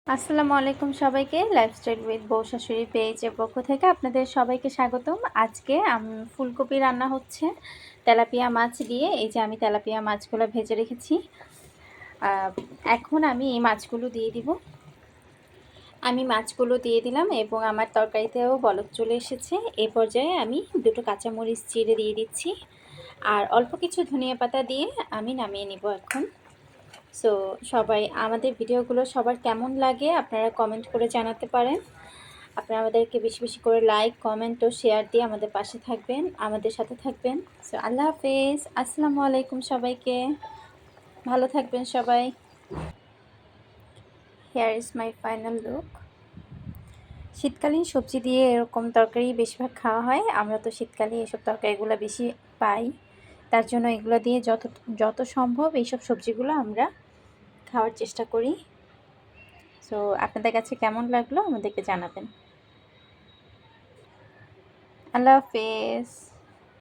আসসালামু আলাইকুম সবাইকে। লাইফস্টাইল উইথ বউ শাশুড়ি পেজের পক্ষ থেকে আপনাদের সবাইকে স্বাগতম। আজকে ফুলকপি রান্না হচ্ছে তেলাপিয়া মাছ দিয়ে। এই যে আমি তেলাপিয়া মাছগুলো ভেজে রেখেছি। এখন আমি এই মাছগুলো দিয়ে দিব। আমি মাছগুলো দিয়ে দিলাম এবং আমার তরকারিতেও বলক চলে এসেছে। এই পর্যায়ে আমি দুটো কাঁচামরিচ চিড়ে দিয়ে দিচ্ছি আর অল্প কিছু ধনিয়া পাতা দিয়ে আমি নামিয়ে নিব এখন। সো সবাই আমাদের ভিডিওগুলো সবার কেমন লাগে আপনারা কমেন্ট করে জানাতে পারেন। আপনারা আমাদেরকে বেশি বেশি করে লাইক, কমেন্ট ও শেয়ার দিয়ে আমাদের পাশে থাকবেন, আমাদের সাথে থাকবেন। সো আল্লাহ হাফেজ, আসসালামু আলাইকুম সবাইকে, ভালো থাকবেন সবাই। Here is my final look. শীতকালীন সবজি দিয়ে এরকম তরকারি বেশিরভাগ খাওয়া হয়। আমরা তো শীতকালে এসব তরকারিগুলো বেশি পাই, তার জন্য এগুলো দিয়ে যত সম্ভব এইসব সবজিগুলো আমরা খাওয়ার চেষ্টা করি। সো আপনাদের কাছে কেমন লাগলো আমাদেরকে জানাবেন। আল্লাহ হাফেজ।